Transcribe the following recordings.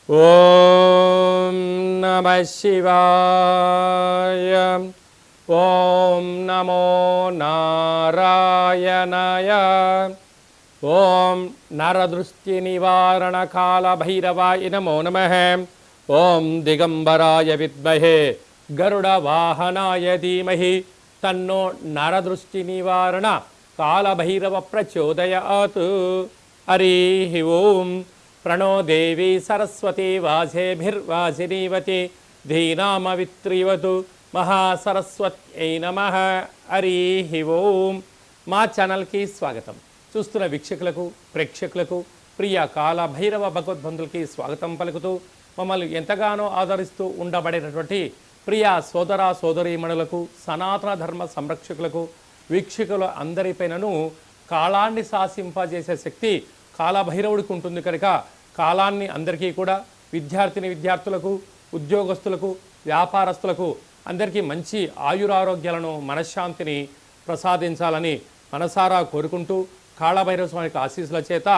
ఓం నమః శివాయ. ఓం నమో నారాయణాయ. ఓం నరదృష్టి నివారణ కాల భైరవాయ నమో నమః. ఓం దిగంబరాయ విద్మహే గరుడ వాహనాయ ధీమహి తన్నో నరదృష్టి నివారణ కాలభైరవ ప్రచోదయాత్. హరి ఓం. ప్రణో దేవి సరస్వతి వాజేభిర్వాజినీవతి ధీనామవిత్రీవతు మహాసరస్వత్యై నమః. హరి ఓం. మా ఛానల్కి స్వాగతం. చూస్తున్న వీక్షకులకు ప్రేక్షకులకు ప్రియ కాల భైరవ భగవద్బంధులకి స్వాగతం పలుకుతూ మమ్మల్ని ఎంతగానో ఆదరిస్తూ ఉండబడినటువంటి ప్రియ సోదర సోదరీమణులకు సనాతన ధర్మ సంరక్షకులకు వీక్షకుల అందరిపైనను కాలాన్ని శాసింపజేసే శక్తి కాలభైరవుడికి ఉంటుంది కనుక కాలాన్ని అందరికీ కూడా విద్యార్థులకు ఉద్యోగస్తులకు వ్యాపారస్తులకు అందరికీ మంచి ఆయురారోగ్యాలను మనశ్శాంతిని ప్రసాదించాలని మనసారా కోరుకుంటూ కాళభైరవ స్వామికి ఆశీస్సుల చేత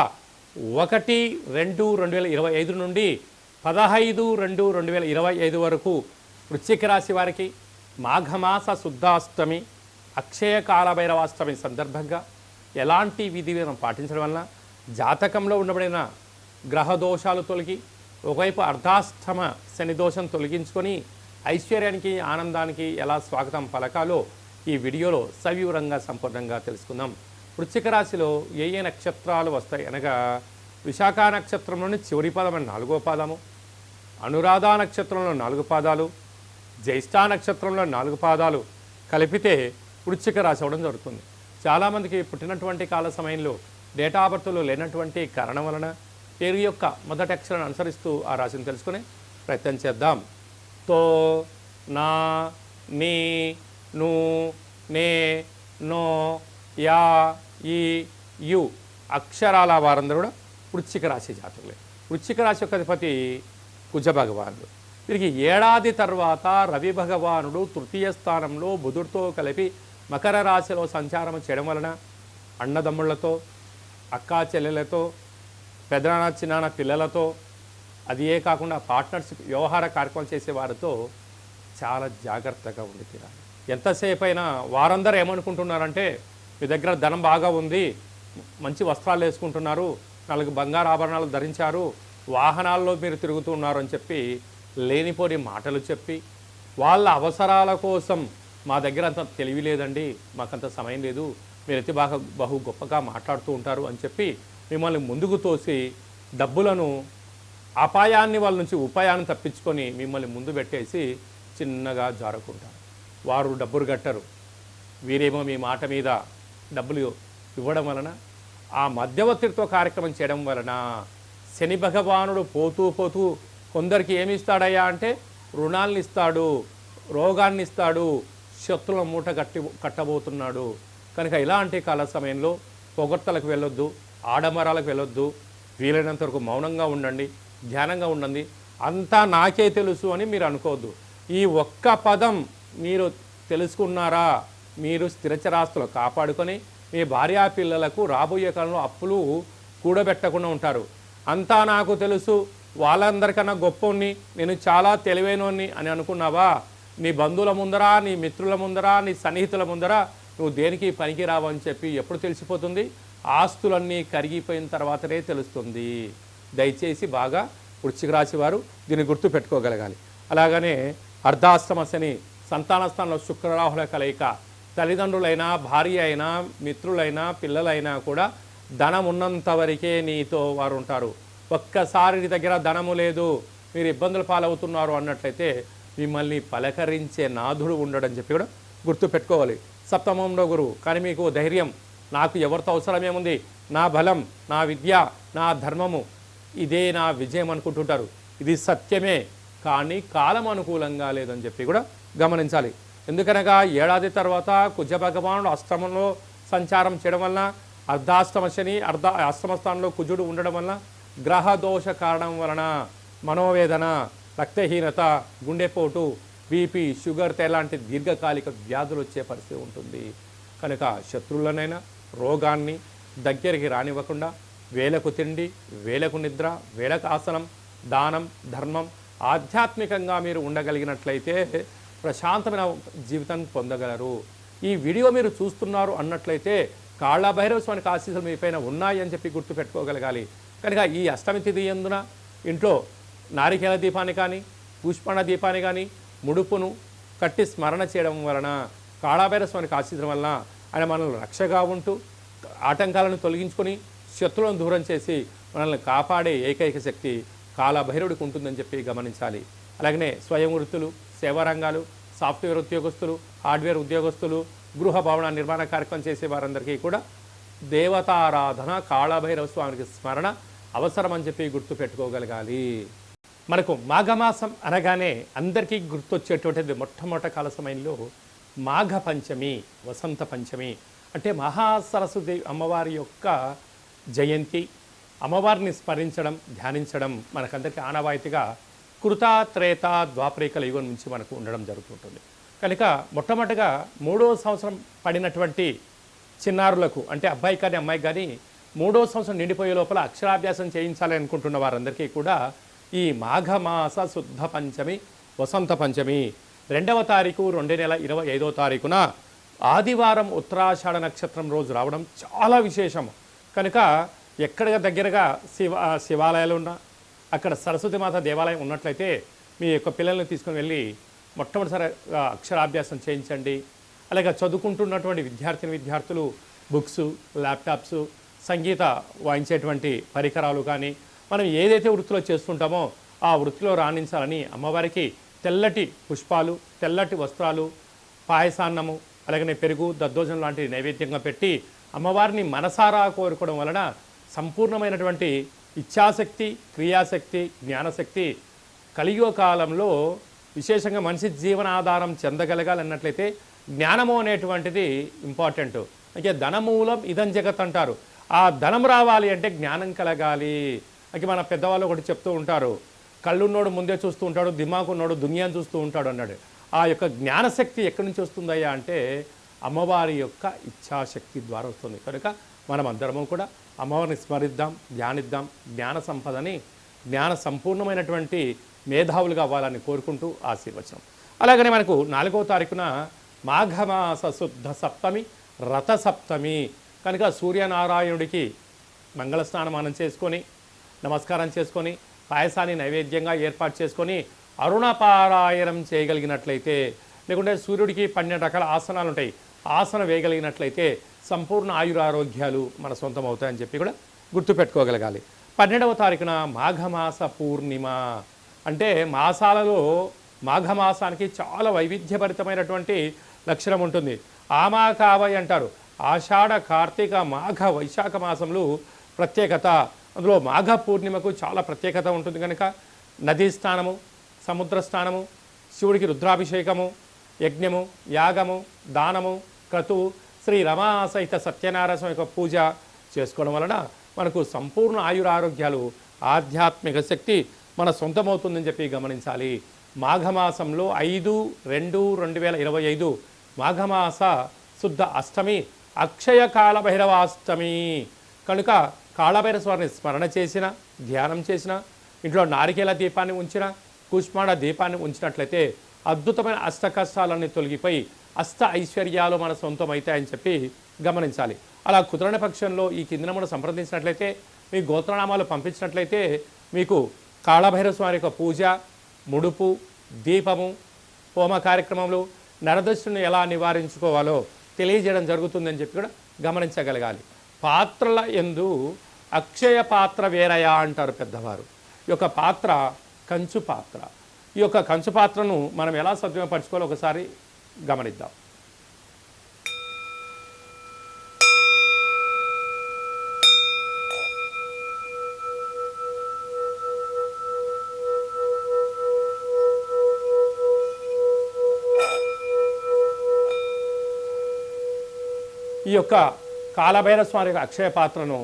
1/2/2025 నుండి 15/2/2025 వరకు వృశ్చిక రాశి వారికి మాఘమాస శుద్ధాష్టమి అక్షయ కాలభైరవాష్టమి సందర్భంగా ఎలాంటి విధిని పాటించడం వలన జాతకంలో ఉండబడిన గ్రహ దోషాలు తొలగి ఒకవైపు అర్ధాష్టమ శని దోషం తొలగించుకొని ఐశ్వర్యానికి ఆనందానికి ఎలా స్వాగతం పలకాలో ఈ వీడియోలో సవివరంగా సంపూర్ణంగా తెలుసుకుందాం. వృశ్చిక రాశిలో ఏ నక్షత్రాలు వస్తాయి అనగా విశాఖ నక్షత్రంలోని చివరి పాదం 4వ పాదము, అనురాధ నక్షత్రంలో 4 పాదాలు, జ్యేష్ఠ నక్షత్రంలో 4 పాదాలు కలిపితే వృశ్చిక రాశి అవ్వడం జరుగుతుంది. చాలామందికి పుట్టినటువంటి కాల సమయంలో డేటా ఆఫ్ బర్త్లో లేనటువంటి కారణం వలన పేరు యొక్క మొదటి అక్షరాన్ని అనుసరిస్తూ ఆ రాశిని తెలుసుకునే ప్రయత్నం చేద్దాం. తో, నా, నీ, ను, నే, నో, యా, ఈ, యు అక్షరాల వారందరూ కూడా వృశ్చిక రాశి జాతకులే. వృశ్చిక రాశి యొక్క అధిపతి కుజ భగవానుడు. వీరికి ఏడాది తర్వాత రవి భగవానుడు తృతీయ స్థానంలో బుధుడితో కలిపి మకర రాశిలో సంచారం చేయడం వలన అన్నదమ్ముళ్లతో, అక్కా చెల్లెలతో, పెదనాన్న చిన్నాన్న పిల్లలతో, అది ఏ కాకుండా పార్ట్నర్షిప్ వ్యవహార కార్యక్రమాలు చేసే వారితో చాలా జాగ్రత్తగా ఉండి తీరాలి. ఎంతసేపు అయినా వారందరూ ఏమనుకుంటున్నారంటే మీ దగ్గర ధనం బాగా ఉంది, మంచి వస్త్రాలు వేసుకుంటున్నారు, 4 బంగారు ఆభరణాలు ధరించారు, వాహనాల్లో మీరు తిరుగుతున్నారు అని చెప్పి లేనిపోని మాటలు చెప్పి వాళ్ళ అవసరాల కోసం మా దగ్గర అంత తెలివి లేదండి, మాకంత సమయం లేదు, మీరైతే బహు గొప్పగా మాట్లాడుతూ ఉంటారు అని చెప్పి మిమ్మల్ని ముందుకు తోసి డబ్బులను అపాయాన్ని వాళ్ళ నుంచి ఉపాయాన్ని తప్పించుకొని మిమ్మల్ని ముందు పెట్టేసి చిన్నగా జారుకుంటారు. వారు డబ్బులు కట్టరు, వీరేమో మీ మాట మీద డబ్బులు ఇవ్వడం వలన ఆ మధ్యవర్తిత్వ కార్యక్రమం చేయడం వలన శని భగవానుడు పోతూ కొందరికి ఏమి ఇస్తాడయ్యా అంటే రుణాలను ఇస్తాడు, రోగాన్ని ఇస్తాడు, శత్రుల మూట కట్టబోతున్నాడు. కనుక ఇలాంటి కాల సమయంలో పొగడ్తలకు వెళ్ళొద్దు, ఆడంబరాలకు వెళ్ళొద్దు, వీలైనంత వరకు మౌనంగా ఉండండి, ధ్యానంగా ఉండండి. అంతా నాకే తెలుసు అని మీరు అనుకోవద్దు. ఈ ఒక్క పదం మీరు తెలుసుకున్నారా, మీరు స్థిరచరాస్తులు కాపాడుకొని మీ భార్యా పిల్లలకు రాబోయే కాలంలో అప్పులు కూడబెట్టకుండా ఉంటారు. అంతా నాకు తెలుసు, వాళ్ళందరికన్నా గొప్పోని, నేను చాలా తెలివైనోని అని అనుకున్నావా, నీ బంధువుల ముందర, నీ మిత్రుల ముందర, నీ సన్నిహితుల ముందర నువ్వు దేనికి పనికి రావని చెప్పి ఎప్పుడు తెలిసిపోతుంది? ఆస్తులన్నీ కరిగిపోయిన తర్వాతనే తెలుస్తుంది. దయచేసి బాగా వృశ్చిక రాశి వారు దీన్ని గుర్తు పెట్టుకోగలగాలి. అలాగనే అర్ధాష్టమ శని, సంతాన స్థానంలో శుక్రరాహుల కలయిక, తల్లిదండ్రులైనా, భార్య అయినా, మిత్రులైనా, పిల్లలైనా కూడా ధనం ఉన్నంత వరకే నీతో వారు ఉంటారు. ఒక్కసారి నీ దగ్గర ధనము లేదు, మీరు ఇబ్బందులు పాలవుతున్నారు అన్నట్లయితే మిమ్మల్ని పలకరించే నాథుడు ఉండడని చెప్పి కూడా గుర్తు పెట్టుకోవాలి. సప్తమంలో గురువు, కానీ మీకు ధైర్యం, నాకు ఎవరితో అవసరమేముంది, నా బలం, నా విద్య, నా ధర్మము, ఇదే నా విజయం అనుకుంటుంటారు. ఇది సత్యమే, కానీ కాలం అనుకూలంగా లేదని చెప్పి కూడా గమనించాలి. ఎందుకనగా ఏడాది తర్వాత కుజ భగవానుడు అష్టమంలో సంచారం చేయడం వలన అర్ధాష్టమ శని, అష్టమ స్థానంలో కుజుడు ఉండడం వలన గ్రహ దోష కారణం వలన మనోవేదన, రక్తహీనత, గుండెపోటు, బీపీ, షుగర్ లాంటి దీర్ఘకాలిక వ్యాధులు వచ్చే పరిస్థితి ఉంటుంది. కనుక శత్రువులనైనా రోగాన్ని దగ్గరికి రానివ్వకుండా వేలకు తిండి, వేలకు నిద్ర, వేలకు ఆసనం, దానం, ధర్మం, ఆధ్యాత్మికంగా మీరు ఉండగలిగినట్లయితే ప్రశాంతమైన జీవితం పొందగలరు. ఈ వీడియో మీరు చూస్తున్నారు అన్నట్లయితే కాళభైరవ స్వామికి ఆశీస్సులు మీపైన ఉన్నాయి అని చెప్పి గుర్తుపెట్టుకోగలగాలి. కనుక ఈ అష్టమి తిథి యందున ఇంట్లో నారికేల దీపాన్ని కానీ, పుష్పణ దీపాన్ని కానీ, ముడుపును కట్టి స్మరణ చేయడం వలన కాళభైరవ స్వామికి ఆశీస్సుల వలన ఆయన మనల్ని రక్షగా ఉంటూ ఆటంకాలను తొలగించుకొని శత్రువులను దూరం చేసి మనల్ని కాపాడే ఏకైక శక్తి కాళభైరవుడికి ఉంటుందని చెప్పి గమనించాలి. అలాగనే స్వయం వృత్తులు, సేవా రంగాలు, సాఫ్ట్వేర్ ఉద్యోగస్తులు, హార్డ్వేర్ ఉద్యోగస్తులు, గృహ భవన నిర్మాణ కార్యక్రమం చేసే వారందరికీ కూడా దేవతారాధన, కాళభైరవ స్వామికి స్మరణ అవసరం అని చెప్పి గుర్తుపెట్టుకోగలగాలి. మనకు మాఘమాసం అనగానే అందరికీ గుర్తొచ్చేటువంటిది మొట్టమొదటి కాల సమయంలో మాఘ పంచమి, వసంత పంచమి. అంటే మహాసరస్వతి అమ్మవారి యొక్క జయంతి, అమ్మవారిని స్మరించడం, ధ్యానించడం మనకందరికీ ఆనవాయితీగా కృత, త్రేత, ద్వాపరికల యుగం నుంచి మనకు ఉండడం జరుగుతుంటుంది. కనుక మొట్టమొదటిగా 3వ సంవత్సరం పడినటువంటి చిన్నారులకు, అంటే అబ్బాయి కానీ అమ్మాయి కానీ 3వ సంవత్సరం నిండిపోయే లోపల అక్షరాభ్యాసం చేయించాలి అనుకుంటున్న వారందరికీ కూడా ఈ మాఘమాస శుద్ధ పంచమి, వసంత పంచమి 2వ తారీఖు 2 నెల 25వ తారీఖున ఆదివారం ఉత్తరాషాఢ నక్షత్రం రోజు రావడం చాలా విశేషం. కనుక ఎక్కడ దగ్గరగా శివాలయాలు ఉన్నా, అక్కడ సరస్వతి మాత దేవాలయం ఉన్నట్లయితే మీ యొక్క పిల్లల్ని తీసుకుని వెళ్ళి మొట్టమొదటిసారి అక్షరాభ్యాసం చేయించండి. అలాగే చదువుకుంటున్నటువంటి విద్యార్థులు బుక్స్, ల్యాప్టాప్స్, సంగీత వాయించేటువంటి పరికరాలు కానీ మనం ఏదైతే వృత్తిలో చేస్తుంటామో ఆ వృత్తిలో రాణించాలని అమ్మవారికి తెల్లటి పుష్పాలు, తెల్లటి వస్త్రాలు, పాయసాన్నము, అలాగనే పెరుగు, దద్దోజనం లాంటి నైవేద్యంగా పెట్టి అమ్మవారిని మనసారా కోరుకోవడం వలన సంపూర్ణమైనటువంటి ఇచ్ఛాశక్తి, క్రియాశక్తి, జ్ఞానశక్తి కలియుగ కాలంలో విశేషంగా మనిషి జీవనాధారం చెందగలగాలన్నట్లయితే జ్ఞానము అనేటువంటిది ఇంపార్టెంట్. అంటే ధనమూలం ఇదం జగత్ అంటారు. ఆ ధనం రావాలి అంటే జ్ఞానం కలగాలి. అంటే మన పెద్దవాళ్ళు ఒకటి చెప్తూ ఉంటారు, కళ్ళున్నోడు ముందే చూస్తూ ఉంటాడు, దిమాకున్నోడు దునియాను చూస్తూ ఉంటాడు అన్నాడు. ఆ యొక్క జ్ఞానశక్తి ఎక్కడి నుంచి వస్తుందయ్యా అంటే అమ్మవారి యొక్క ఇచ్ఛాశక్తి ద్వారా వస్తుంది. కనుక మనం అందరము కూడా అమ్మవారిని స్మరిద్దాం, ధ్యానిద్దాం, జ్ఞాన సంపదని, జ్ఞాన సంపూర్ణమైనటువంటి మేధావులుగా అవ్వాలని కోరుకుంటూ ఆశీర్వచనం. అలాగనే మనకు 4వ తారీఖున మాఘమాస శుద్ధ సప్తమి, రథ సప్తమి. కనుక సూర్యనారాయణుడికి మంగళ స్నానమానం చేసుకొని, నమస్కారం చేసుకొని, పాయసాన్ని నైవేద్యంగా ఏర్పాటు చేసుకొని అరుణపారాయణం చేయగలిగినట్లయితే, లేకుంటే సూర్యుడికి 12 రకాల ఆసనాలు ఉంటాయి, ఆసన వేయగలిగినట్లయితే సంపూర్ణ ఆయురారోగ్యాలు మన సొంతం అవుతాయని చెప్పి కూడా గుర్తుపెట్టుకోగలగాలి. 12వ తారీఖున మాఘమాస పూర్ణిమ. అంటే మాసాలలో మాఘమాసానికి చాలా వైవిధ్యభరితమైనటువంటి లక్షణం ఉంటుంది. ఆమాకావై అంటారు. ఆషాఢ, కార్తీక, మాఘ, వైశాఖ మాసంలో ప్రత్యేకత. అందులో మాఘ పూర్ణిమకు చాలా ప్రత్యేకత ఉంటుంది. కనుక నదీ స్నానము, సముద్ర స్నానము, శివుడికి రుద్రాభిషేకము, యజ్ఞము, యాగము, దానము, క్రతువు, శ్రీ రమా సహిత సత్యనారాయణ స్వామి యొక్క పూజ చేసుకోవడం వలన మనకు సంపూర్ణ ఆయురారోగ్యాలు, ఆధ్యాత్మిక శక్తి మన సొంతమవుతుందని చెప్పి గమనించాలి. మాఘమాసంలో 5/2/2025 మాఘమాస శుద్ధ అష్టమి, అక్షయ కాళభైరవాష్టమి. కనుక కాళభైరవ స్వామిని స్మరణ చేసిన, ధ్యానం చేసిన, ఇంట్లో నారికేల దీపాన్ని ఉంచిన, కుష్మాండ దీపాన్ని ఉంచినట్లయితే అద్భుతమైన అష్ట కష్టాలన్నీ తొలగిపోయి అష్ట ఐశ్వర్యాలు మన సొంతం అవుతాయని చెప్పి గమనించాలి. అలా కుదరని పక్షంలో ఈ కింద మనం సంప్రదించినట్లయితే, మీ గోత్రనామాలు పంపించినట్లయితే మీకు కాళభైరవ స్వామి యొక్క పూజ, ముడుపు, దీపము, హోమ కార్యక్రమంలో నరదృష్టిని ఎలా నివారించుకోవాలో తెలియజేయడం జరుగుతుందని చెప్పి కూడా గమనించగలగాలి. పాత్రల యందు అక్షయ పాత్ర వేరయా అంటారు పెద్దవారు. ఈ యొక్క పాత్ర కంచు పాత్ర. ఈ యొక్క కంచు పాత్రను మనం ఎలా సద్వినియోగపరచుకోవాలో ఒకసారి గమనిద్దాం. ఈ యొక్క కాళభైరవ స్వామి యొక్క అక్షయ పాత్రను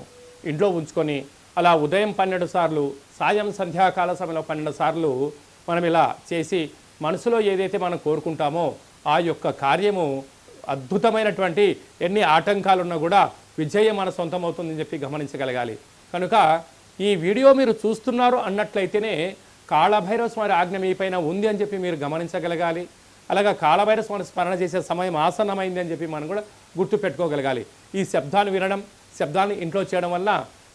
ఇంట్లో ఉంచుకొని అలా ఉదయం 12 సార్లు, సాయం సంధ్యాకాల సమయంలో 12 సార్లు మనం ఇలా చేసి మనసులో ఏదైతే మనం కోరుకుంటామో ఆ యొక్క కార్యము అద్భుతమైనటువంటి ఎన్ని ఆటంకాలున్నా కూడా విజయం మన సొంతం అవుతుందని చెప్పి గమనించగలగాలి. కనుక ఈ వీడియో మీరు చూస్తున్నారు అన్నట్లయితేనే కాళభైరవ స్వామి ఆజ్ఞ మీ పైన ఉంది అని చెప్పి మీరు గమనించగలగాలి. అలాగా కాళభైరవ స్వామి స్మరణ చేసే సమయం ఆసన్నమైంది అని చెప్పి మనం కూడా గుర్తు పెట్టుకోగలగాలి. ఈ శబ్దాన్ని వినడం, శబ్దాన్ని ఇంట్లో చేయడం వల్ల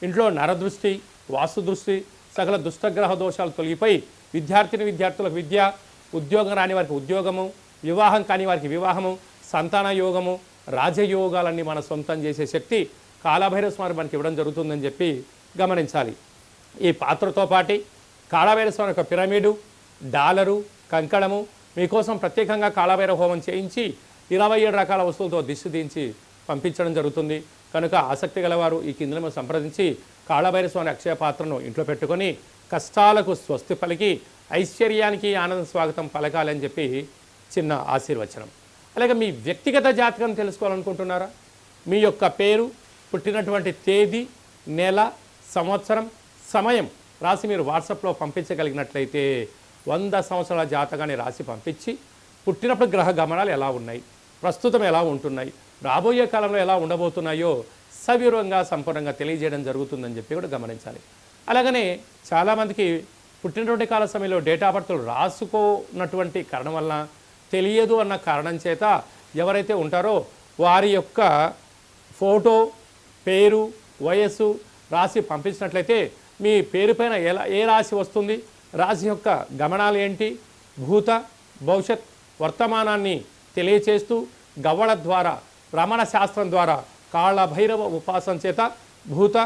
ఇంట్లో నరదృష్టి, వాస్తు దృష్టి, సకల దుష్టగ్రహ దోషాలు తొలగిపోయి విద్యార్థులకు విద్య, ఉద్యోగం రాని వారికి ఉద్యోగము, వివాహం కాని వారికి వివాహము, సంతాన యోగము, రాజయోగాలన్నీ మన సొంతం చేసే శక్తి కాళభైరవ స్వామి మనకి ఇవ్వడం జరుగుతుందని చెప్పి గమనించాలి. ఈ పాత్రతో పాటు కాళభైరవ స్వామి యొక్క పిరమిడు, డాలరు, కంకణము మీకోసం ప్రత్యేకంగా కాళభైరవ హోమం చేయించి 27 రకాల వస్తువులతో దిష్టి తీయించి పంపించడం జరుగుతుంది. కనుక ఆసక్తి గలవారు ఈ కింద సంప్రదించి కాళభైరవ స్వామి అక్షయ పాత్రను ఇంట్లో పెట్టుకొని కష్టాలకు స్వస్తి పలికి ఐశ్వర్యానికి ఆనంద స్వాగతం పలకాలని చెప్పి చిన్న ఆశీర్వచనం. అలాగే మీ వ్యక్తిగత జాతకం తెలుసుకోవాలనుకుంటున్నారా? మీ యొక్క పేరు, పుట్టినటువంటి తేదీ, నెల, సంవత్సరం, సమయం రాసి మీరు వాట్సాప్లో పంపించగలిగినట్లయితే 100 సంవత్సరాల జాతకాన్ని రాసి పంపించి పుట్టినప్పుడు గ్రహ గమనాలు ఎలా ఉన్నాయి, ప్రస్తుతం ఎలా ఉంటున్నాయి, రాబోయే కాలంలో ఎలా ఉండబోతున్నాయో సవివరంగా సంపూర్ణంగా తెలియజేయడం జరుగుతుందని చెప్పి కూడా గమనించాలి. అలాగనే చాలామందికి పుట్టినటువంటి కాల సమయంలో డేటా బర్త్లు రాసుకోనటువంటి కారణం వలన తెలియదు అన్న కారణం చేత ఎవరైతే ఉంటారో వారి యొక్క ఫోటో, పేరు, వయస్సు రాసి పంపించినట్లయితే మీ పేరు పైన ఏ రాశి వస్తుంది, రాశి యొక్క గమనాలు ఏంటి, భూత భవిష్యత్ వర్తమానాన్ని తెలియచేస్తూ గవ్వల ద్వారా, రమణ శాస్త్రం ద్వారా కాళభైరవ ఉపాసన చేత భూత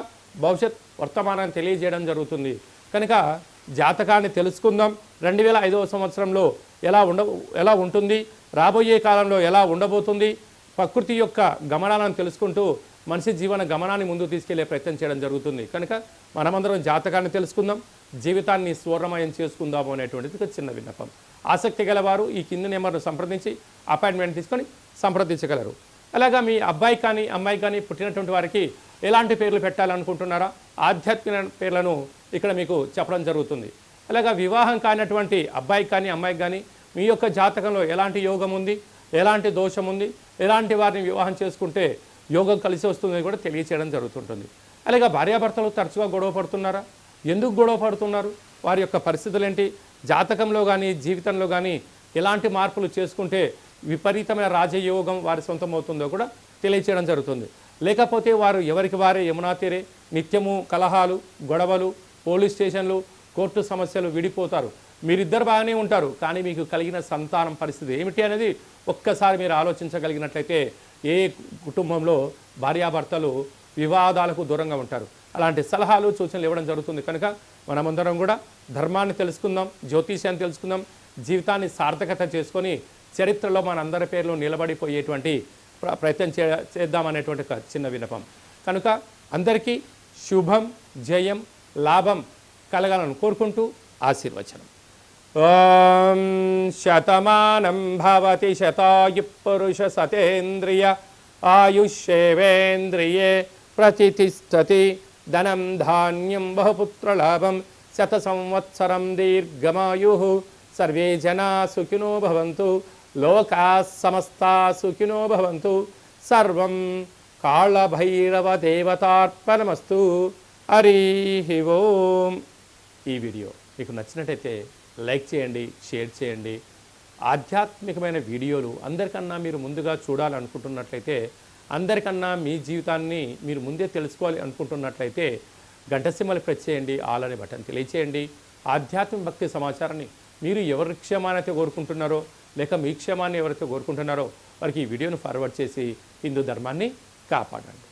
భవిష్యత్ వర్తమానాన్ని తెలియజేయడం జరుగుతుంది. కనుక జాతకాన్ని తెలుసుకుందాం. 2005వ సంవత్సరంలో ఎలా ఉంటుంది, రాబోయే కాలంలో ఎలా ఉండబోతుంది, ప్రకృతి యొక్క గమనాలను తెలుసుకుంటూ మనిషి జీవన గమనాన్ని ముందుకు తీసుకెళ్లే ప్రయత్నం చేయడం జరుగుతుంది. కనుక మనమందరం జాతకాన్ని తెలుసుకుందాం, జీవితాన్ని స్వర్ణమయం చేసుకుందాము అనేటువంటిది ఒక చిన్న విన్నపం. ఆసక్తి గలవారు ఈ కింది నెంబర్ను సంప్రదించి అపాయింట్మెంట్ తీసుకొని సంప్రదించగలరు. అలాగా మీ అబ్బాయి కానీ అమ్మాయి కానీ పుట్టినటువంటి వారికి ఎలాంటి పేర్లు పెట్టాలనుకుంటున్నారా? ఆధ్యాత్మిక పేర్లను ఇక్కడ మీకు చెప్పడం జరుగుతుంది. అలాగా వివాహం కానటువంటి అబ్బాయికి కానీ అమ్మాయికి కానీ మీ యొక్క జాతకంలో ఎలాంటి యోగం ఉంది, ఎలాంటి దోషం ఉంది, ఎలాంటి వారిని వివాహం చేసుకుంటే యోగం కలిసి వస్తుందని కూడా తెలియచేయడం జరుగుతుంటుంది. అలాగే భార్యాభర్తలు తరచుగా గొడవ పడుతున్నారా? ఎందుకు గొడవ పడుతున్నారు? వారి యొక్క పరిస్థితులు ఏంటి? జాతకంలో కానీ జీవితంలో కానీ ఎలాంటి మార్పులు చేసుకుంటే విపరీతమైన రాజయోగం వారి సొంతం అవుతుందో కూడా తెలియచేయడం జరుగుతుంది. లేకపోతే వారు ఎవరికి వారే యమునా తీరే నిత్యము కలహాలు, గొడవలు, పోలీస్ స్టేషన్లు, కోర్టు సమస్యలు, విడిపోతారు. మీరిద్దరు బాగానే ఉంటారు, కానీ మీకు కలిగిన సంతానం పరిస్థితి ఏమిటి అనేది ఒక్కసారి మీరు ఆలోచించగలిగినట్లయితే ఏ కుటుంబంలో భార్యాభర్తలు వివాదాలకు దూరంగా ఉంటారు. అలాంటి సలహాలు, సూచనలు ఇవ్వడం జరుగుతుంది. కనుక మనమందరం కూడా ధర్మాన్ని తెలుసుకుందాం, జ్యోతిష్యాన్ని తెలుసుకుందాం, జీవితాన్ని సార్థకత చేసుకొని చరిత్రలో మనందరి పేర్లు నిలబడిపోయేటువంటి ప్రయత్నం చేద్దామనేటువంటి ఒక చిన్న విన్నపం. కనుక అందరికీ శుభం, జయం, లాభం కలగాలని కోరుకుంటూ ఆశీర్వచనం. ఓం శతమానం భవతి శతాయు పురుష సతేంద్రియ ఆయుష్యేవేంద్రియే ప్రతిష్టతి ధనం ధాన్యం బహుపుత్రలాభం శత సంవత్సరం దీర్ఘమాయు సర్వే జనా సుఖినో భవంతు లోకా సమస్తా సుఖినో భవంతు సర్వం కాళభైరవ దేవతార్పణమస్తు. హరి ఓం. ఈ వీడియో మీకు నచ్చినట్టయితే లైక్ చేయండి, షేర్ చేయండి. ఆధ్యాత్మికమైన వీడియోలు అందరికన్నా మీరు ముందుగా చూడాలనుకుంటున్నట్లయితే, అందరికన్నా మీ జీవితాన్ని మీరు ముందే తెలుసుకోవాలి అనుకుంటున్నట్లయితే గంట సింబల్ ప్రెస్ చేయండి, ఆల్ అనే బటన్ తెలియచేయండి. ఆధ్యాత్మిక భక్తి సమాచారాన్ని మీరు ఎవరి క్షేమాన్ని అయితే కోరుకుంటున్నారో, లేక మీ క్షేమాన్ని ఎవరైతే కోరుకుంటున్నారో వారికి ఈ వీడియోను ఫార్వర్డ్ చేసి హిందూ ధర్మాన్ని కాపాడండి.